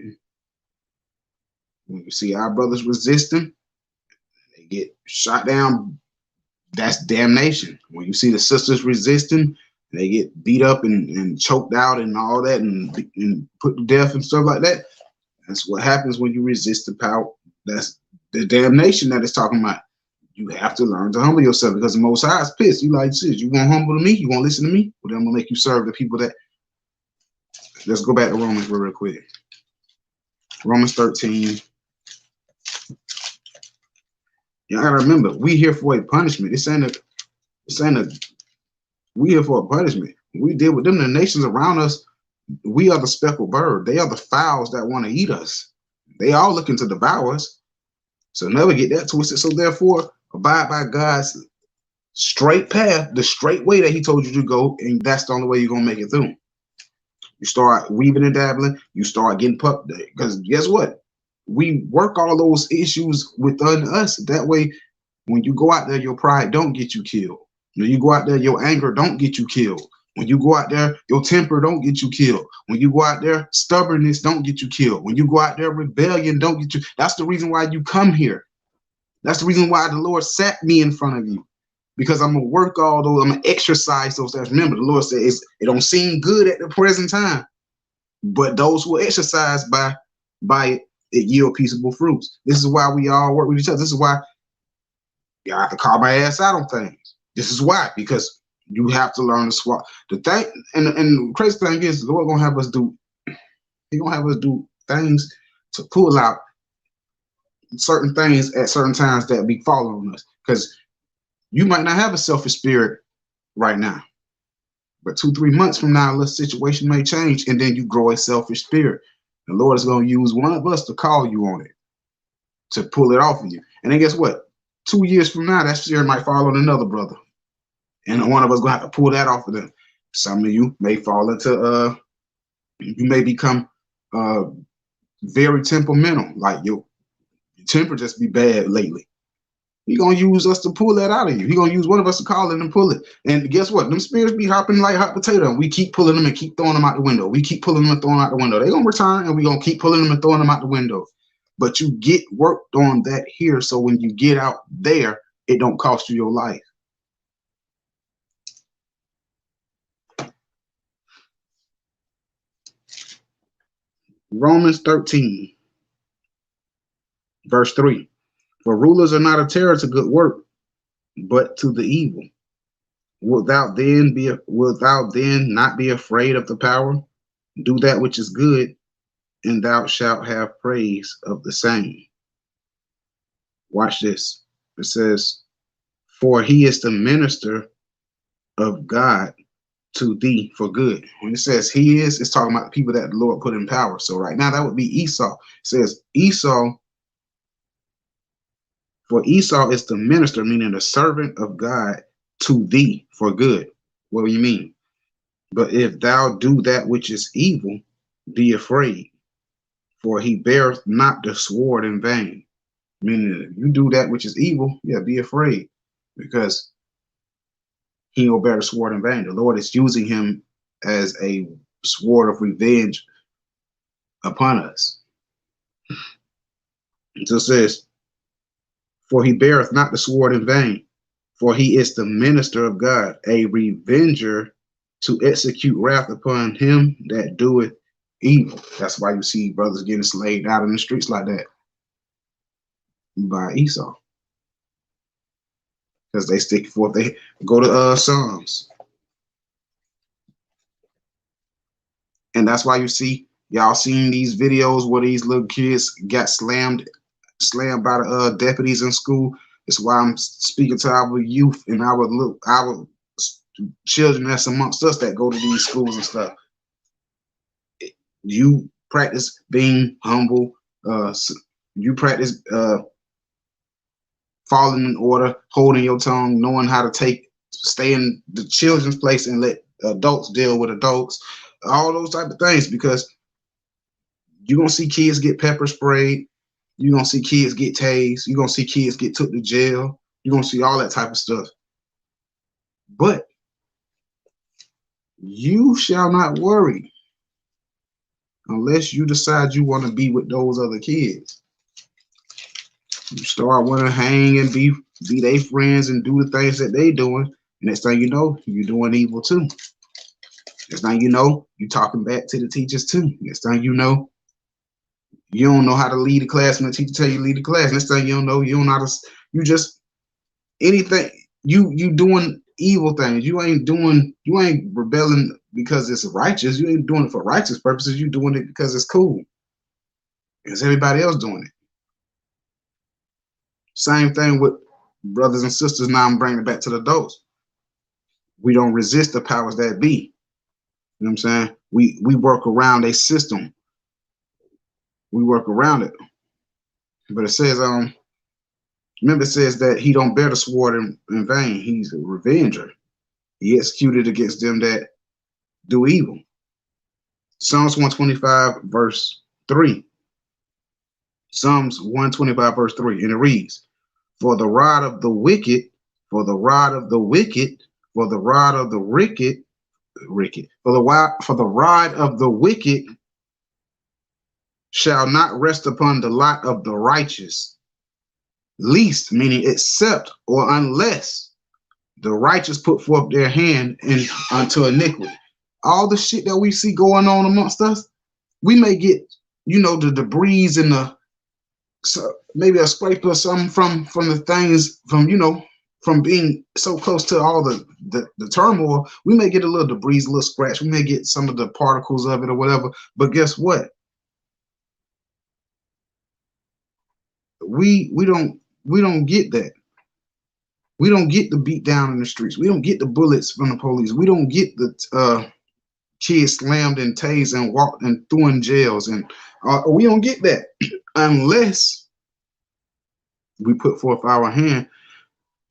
when you see our brothers resisting, they get shot down. That's damnation. When you see the sisters resisting, they get beat up and choked out and all that and put to death and stuff like that. That's what happens when you resist the power. That's the damnation that it's talking about. You have to learn to humble yourself, because the Most High is pissed. You like, sis, you gonna humble to me? You gonna listen to me? Well, then I'm gonna make you serve the people that. Let's go back to Romans real quick. Romans 13. You gotta remember, we here for a punishment. We here for a punishment. We deal with them, the nations around us. We are the speckled bird. They are the fowls that want to eat us. They all looking to devour us. So never get that twisted. So therefore, abide by God's straight path, the straight way that He told you to go, and that's the only way you're gonna make it through. You start weaving and dabbling. You start getting pumped, because guess what? We work all those issues within us. That way, when you go out there, your pride don't get you killed. When you go out there, your anger don't get you killed. When you go out there, your temper don't get you killed. When you go out there, stubbornness don't get you killed. When you go out there, rebellion don't get you. That's the reason why you come here. That's the reason why the Lord sat me in front of you, because I'm gonna work all those. I'm gonna exercise those things. Remember, the Lord says it don't seem good at the present time, but those who exercise by it yield peaceable fruits. This is why we all work with each other. This is why I have to call my ass out on things. This is why, because you have to learn to swap. The thing, and the crazy thing is, the Lord gonna have us do. He gonna have us do things to pull out certain things at certain times that be falling on us. Because you might not have a selfish spirit right now, but 2-3 months from now, the situation may change, and then you grow a selfish spirit. The Lord is gonna use one of us to call you on it, to pull it off of you. And then guess what? 2 years from now, that spirit might fall on another brother, and one of us gonna have to pull that off of them. Some of you may fall into you may become very temperamental, like your temper just be bad lately. He gonna use us to pull that out of you. He gonna use one of us to call it and pull it. And guess what? Them spirits be hopping like hot potato, and we keep pulling them and keep throwing them out the window. We keep pulling them and throwing them out the window. They gonna return, and we gonna keep pulling them and throwing them out the window. But you get worked on that here, so when you get out there, it don't cost you your life. Romans 13, verse 3. For rulers are not a terror to good work, but to the evil. Wilt thou then not be afraid of the power? Do that which is good, and thou shalt have praise of the same. Watch this. It says, for he is the minister of God to thee for good. When it says he is, it's talking about the people that the Lord put in power. So right now that would be Esau. It says Esau, for Esau is the minister, meaning the servant of God to thee for good. What do you mean? But if thou do that which is evil, be afraid, for he beareth not the sword in vain. Meaning, if you do that which is evil, yeah, be afraid, because he will bear the sword in vain. The Lord is using him as a sword of revenge upon us. So it says, for he beareth not the sword in vain, for he is the minister of God, a revenger to execute wrath upon him that doeth evil. That's why you see brothers getting slayed out in the streets like that by Esau, because they stick forth. They go to Psalms, and that's why you see y'all seen these videos where these little kids got slammed by the deputies in school. That's why I'm speaking to our youth and our children that's amongst us that go to these schools and stuff. You practice being humble. You practice falling in order, holding your tongue, knowing how to stay in the children's place and let adults deal with adults. All those type of things, because you're going to see kids get pepper sprayed. You're going to see kids get tased. You're going to see kids get took to jail. You're going to see all that type of stuff. But you shall not worry unless you decide you want to be with those other kids. You start wanting to hang and be their friends and do the things that they doing. Next thing you know, you're doing evil too. Next thing you know, you're talking back to the teachers too. Next thing you know, you don't know how to lead a class when the teacher tell you to lead the class. Next thing you don't know, you don't know how to, you just, anything, you doing evil things. You ain't rebelling because it's righteous. You ain't doing it for righteous purposes. You doing it because it's cool. Because everybody else doing it. Same thing with brothers and sisters. Now I'm bringing it back to the adults. We don't resist the powers that be. You know what I'm saying? We work around a system. We work around it. But it says, remember it says that he don't bear the sword in vain. He's a revenger. He executed against them that do evil. Psalms 125 verse 3. Psalms 125 verse 3. And it reads, for the rod of the wicked, for the rod of the wicked, for the rod of the wicked, for the rod of the wicked shall not rest upon the lot of the righteous, least, meaning except or unless the righteous put forth their hand unto iniquity. All the shit that we see going on amongst us, we may get, the debris and maybe a scrape or something from the things from being so close to all the turmoil. We may get a little debris, a little scratch. We may get some of the particles of it or whatever. But guess what? We don't get that. We don't get the beat down in the streets. We don't get the bullets from the police. We don't get the kids slammed and tased and walked and threw in jails, and we don't get that unless we put forth our hand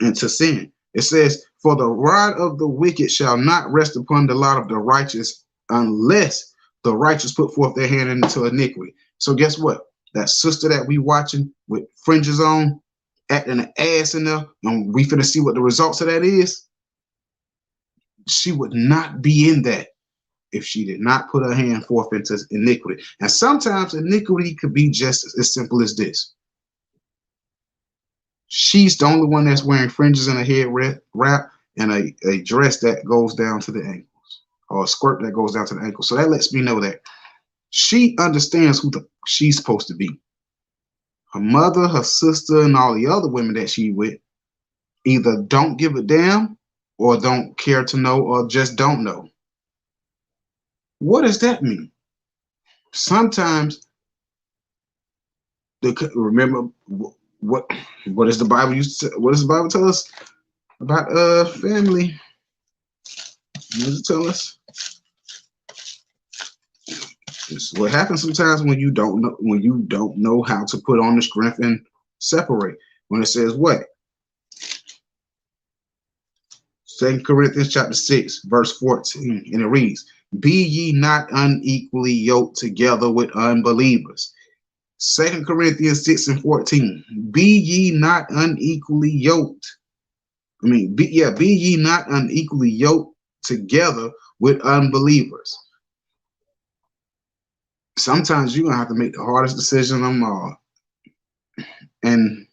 into sin. It says, for the rod of the wicked shall not rest upon the lot of the righteous unless the righteous put forth their hand into iniquity. So guess what? That sister that we watching with fringes on, acting an ass in there, and we finna see what the results of that is. She would not be in that if she did not put her hand forth into iniquity. And sometimes iniquity could be just as simple as this. She's the only one that's wearing fringes in her head wrap and a dress that goes down to the ankles, or a skirt that goes down to the ankles. So that lets me know that she understands who she's supposed to be. her mother, her sister, and all the other women that she with either don't give a damn or don't care to know or just don't know. What does that mean? Sometimes remember what does the Bible what does the Bible tell us about family? What does it tell us? It's what happens sometimes when you don't know how to put on the strength and separate. When it says what? 2 Corinthians chapter 6, verse 14, and it reads, "Be ye not unequally yoked together with unbelievers." 2 Corinthians 6 and 14. Be ye not unequally yoked. Be ye not unequally yoked together with unbelievers. Sometimes you're gonna have to make the hardest decision of them all. And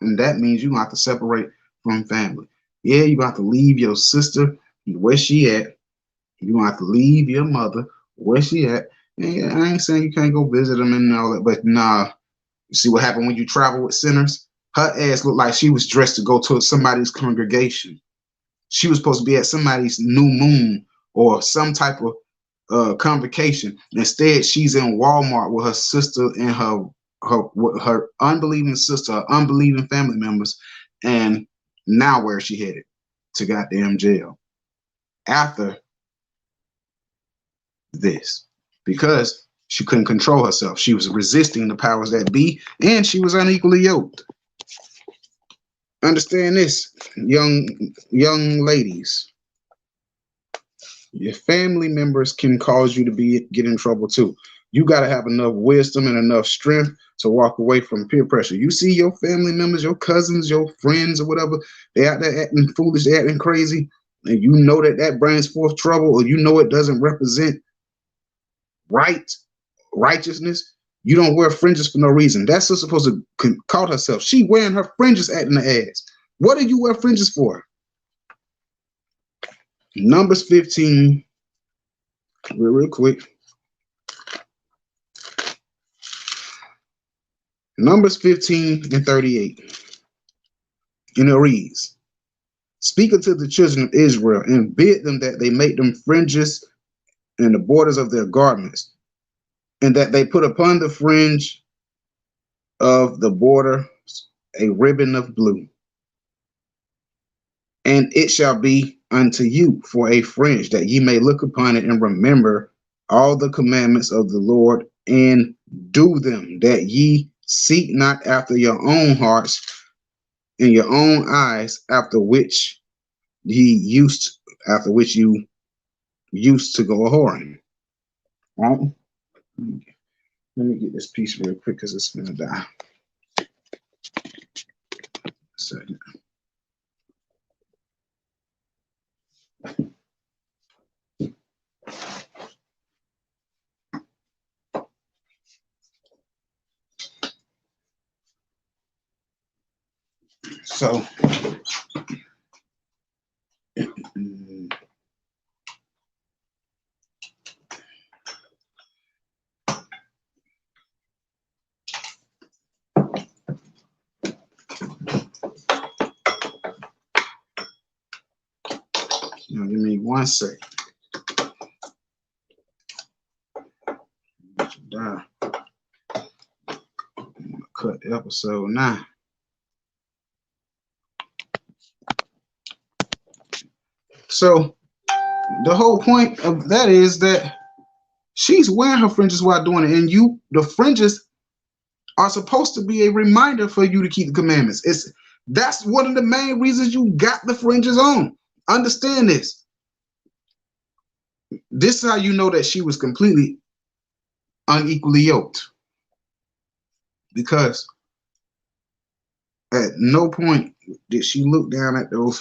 that means you're gonna have to separate from family. Yeah, you're gonna have to leave your sister where she at. You're gonna have to leave your mother where she at. And I ain't saying you can't go visit them and all that, but nah. You see what happened when you travel with sinners? Her ass looked like she was dressed to go to somebody's congregation. She was supposed to be at somebody's new moon or some type of convocation. Instead, she's in Walmart with her sister and her unbelieving sister, her unbelieving family members. And now where is she headed? To goddamn jail. After this. Because she couldn't control herself. She was resisting the powers that be, and she was unequally yoked. Understand this, young ladies. Your family members can cause you to get in trouble too. You got to have enough wisdom and enough strength to walk away from peer pressure. You see your family members, your cousins, your friends, or whatever, they out there acting foolish, they acting crazy, and you know that brings forth trouble, or you know it doesn't represent righteousness. You don't wear fringes for no reason. That sister supposed to caught herself. She wearing her fringes acting the ass. What do you wear fringes for? Numbers 15, real quick. Numbers 15 and 38. And it reads, "Speak unto the children of Israel and bid them that they make them fringes in the borders of their garments, and that they put upon the fringe of the border a ribbon of blue. And it shall be unto you for a fringe, that ye may look upon it and remember all the commandments of the Lord and do them, that ye seek not after your own hearts and your own eyes, after which you used to go a whoring." Right? Let me get this piece real quick because it's gonna die. Second. So now give me 1 second. I'm gonna cut the episode now. So the whole point of that is that she's wearing her fringes while doing it, and the fringes are supposed to be a reminder for you to keep the commandments. That's one of the main reasons you got the fringes on. Understand this. This is how you know that she was completely unequally yoked, because at no point did she look down at those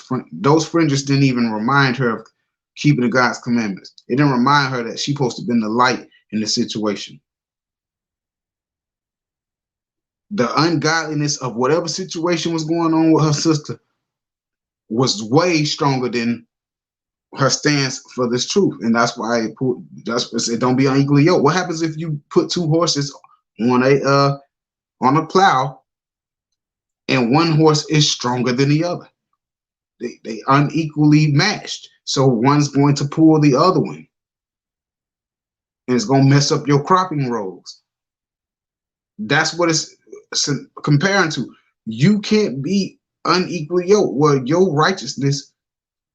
fringes. Didn't even remind her of keeping the God's commandments. It didn't remind her that she's supposed to be the light in the situation. The ungodliness of whatever situation was going on with her sister was way stronger than her stance for this truth. And that's why it don't be unequally yoked. What happens if you put two horses on on a plow, and one horse is stronger than the other. They unequally matched. So one's going to pull the other one, and it's going to mess up your cropping rows. That's what it's comparing to. You can't be unequally yoked, where your righteousness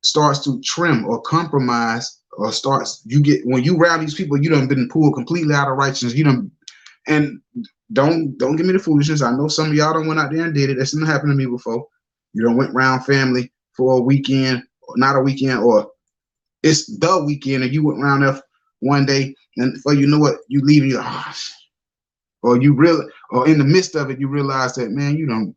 starts to trim or compromise, or starts, you get, when you round these people, you done been pulled completely out of righteousness. You done, and don't give me the foolishness. I know some of y'all done went out there and did it. That's never happened to me before. You done went round family for a weekend, or not a weekend, or it's the weekend, and you went around there one day, and before you know it, you leave, you, or you really, or in the midst of it, you realize that, man, you don't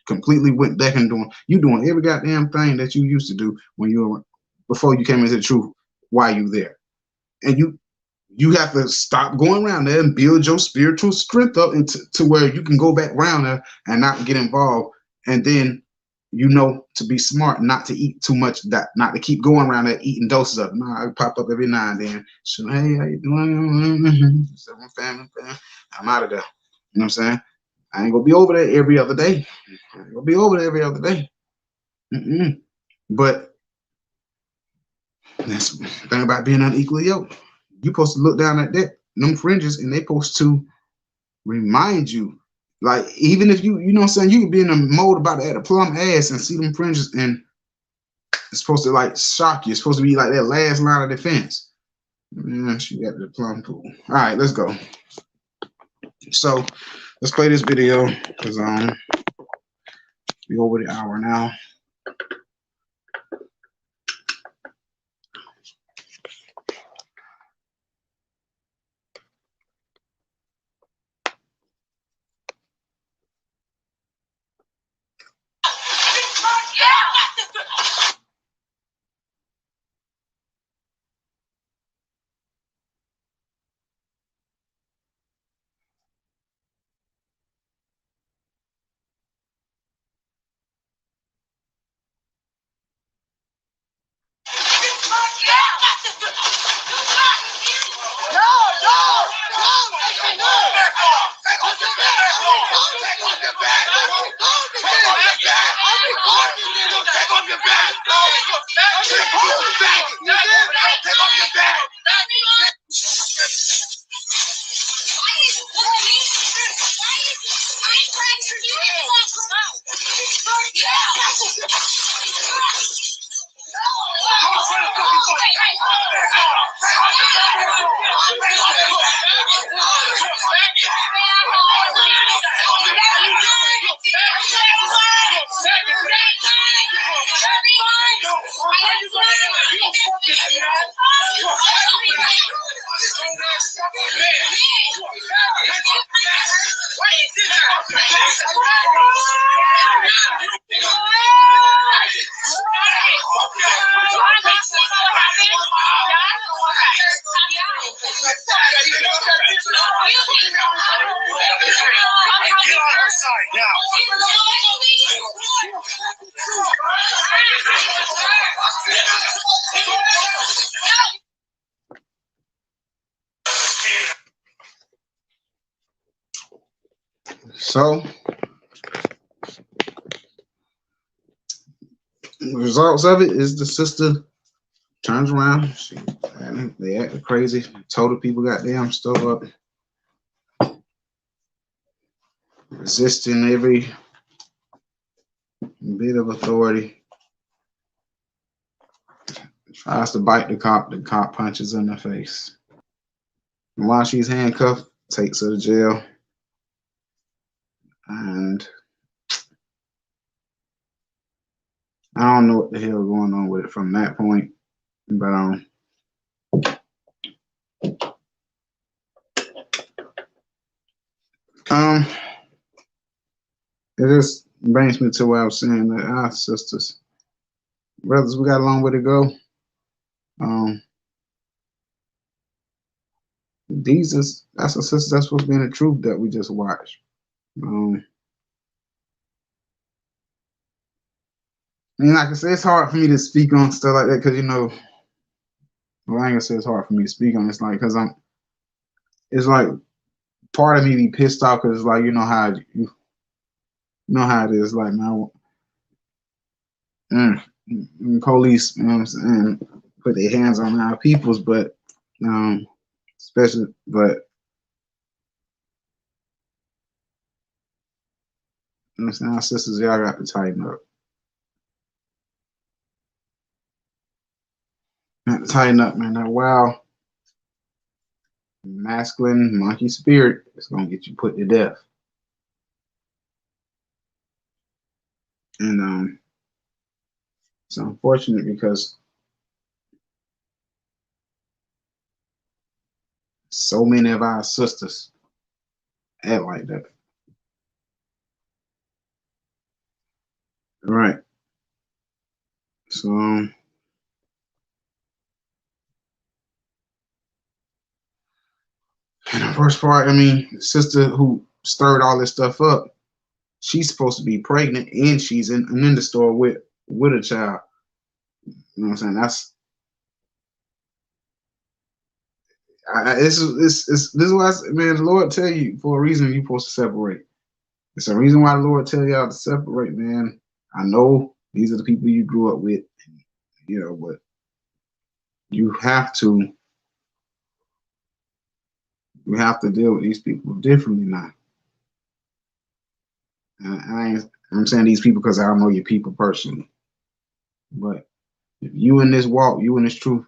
completely went back and doing every goddamn thing that you used to do when you were, before you came into the truth, while you there. And you have to stop going around there and build your spiritual strength up into to where you can go back around there and not get involved. And then, you know, to be smart, not to eat too much, that not to keep going around there eating doses of it. Nah, I pop up every now and then. So, hey, how you doing? Family. I'm out of there. You know what I'm saying? I ain't gonna be over there every other day. I ain't gonna be over there every other day. But that's the thing about being unequally yoked. You're supposed to look down at them fringes, and they supposed to remind you. Like, even if you know what I'm saying, you could be in a mode about to add a plumb ass and see them fringes, and it's supposed to like shock you. It's supposed to be like that last line of defense. She got the plum pool. All right, let's go. So let's play this video, because we over the hour now. So the results of it is the sister turns around. They acting crazy. Told the people goddamn stuff up. Resisting every bit of authority. Tries to bite the cop punches in the face. And while she's handcuffed, takes her to jail. And I don't know what the hell going on with it from that point, but it just brings me to where I was saying that our sisters, brothers, we got a long way to go. That's a sister that's supposed to be in the truth that we just watched. I mean, like I said, it's hard for me to speak on stuff like that because, you know, well, I ain't gonna say it's hard for me to speak on. It's like, because it's like part of me be pissed off because like you know how it is. Like man, mm, police, you know what I'm saying, put their hands on our peoples, but especially, but you know what I'm saying, our sisters, y'all got to tighten up. Got to tighten up, man. That wild masculine monkey spirit is gonna get you put to death. And it's unfortunate because so many of our sisters act like that. Right. So and the first part, I mean, the sister who stirred all this stuff up, she's supposed to be pregnant and she's in the store with a child. You know what I'm saying? That's this is why man, the Lord tell you for a reason you're supposed to separate. It's a reason why the Lord tell y'all to separate, man. I know these are the people you grew up with, you know, but you have to deal with these people differently now. I'm saying these people because I don't know your people personally. But if you in this walk, you in this truth,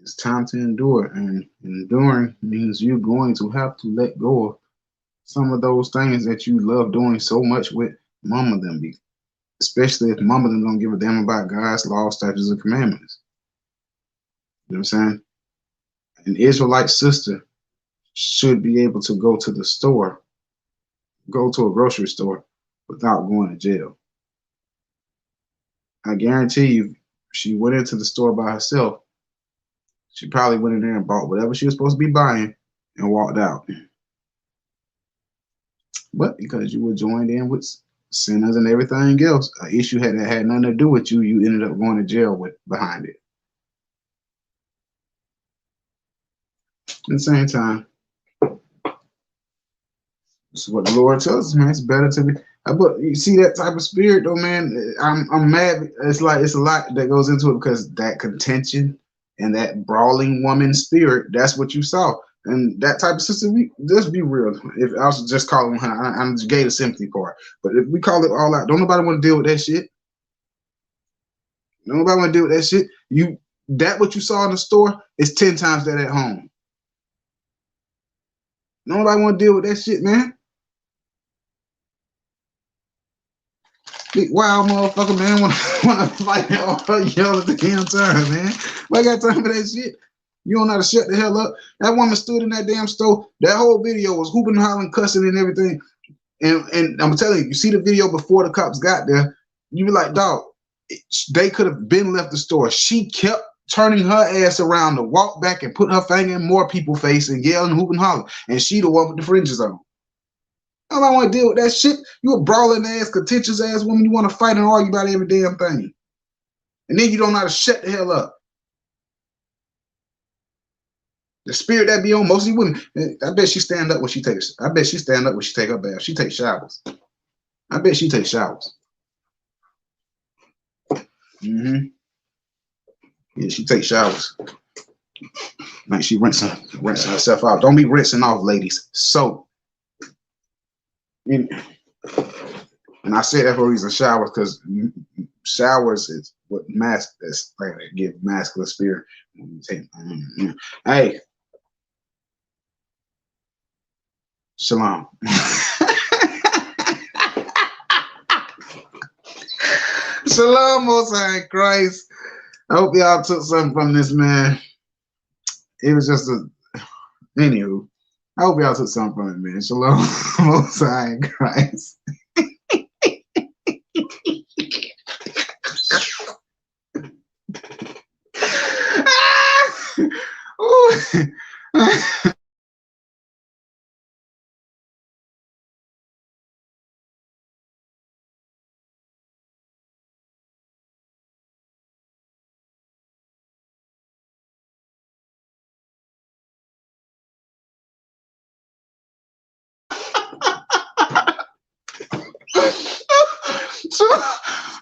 it's time to endure. And enduring means you're going to have to let go of some of those things that you love doing so much with mama them, especially if mama them don't give a damn about God's law, statutes, and commandments. You know what I'm saying? An Israelite sister should be able to go to the store, go to a grocery store without going to jail. I guarantee you, she went into the store by herself. She probably went in there and bought whatever she was supposed to be buying and walked out. But because you were joined in with sinners and everything else, an issue that had nothing to do with you, you ended up going to jail with behind it. At the same time, this is what the Lord tells us, man. It's better to be. But you see that type of spirit, though, man. I'm mad. It's like it's a lot that goes into it because that contention and that brawling woman spirit. That's what you saw, and that type of sister. We just be real. If I was just calling her, I'm just gay the sympathy part. But if we call it all out, don't nobody want to deal with that shit. Nobody want to deal with that shit. What you saw in the store is 10 times that at home. Nobody want to deal with that shit, man. Big wild motherfucker, man, wanna fight y'all at the damn time, man. Why I got time for that shit? You don't know how to shut the hell up. That woman stood in that damn store. That whole video was hooping, hollering, cussing, and everything. And I'm telling you, you see the video before the cops got there, you be like, dog, they could have been left the store. She kept turning her ass around to walk back and put her finger in more people's face and yelling, hooping, hollering. And she the one with the fringes on. I don't want to deal with that shit. You a brawling ass, contentious ass woman. You want to fight and argue about every damn thing. And then you don't know how to shut the hell up. The spirit that be on most of you women, I bet she stand up when she takes. I bet she stand up when she take her bath. She takes showers. I bet she takes showers. Mm-hmm. Yeah, she takes showers. Like she rinsing herself out. Don't be rinsing off, ladies. So, and I say that for a reason. Showers, because showers is what that's like give masculine spirit. Hey, shalom. Shalom, Most High in Christ. I hope y'all took something from this, man. It was just anywho. I hope y'all took something from it, man. Shalom, Most High in Christ.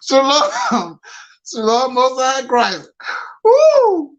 Shalom, Shalom, Most High Christ. Woo!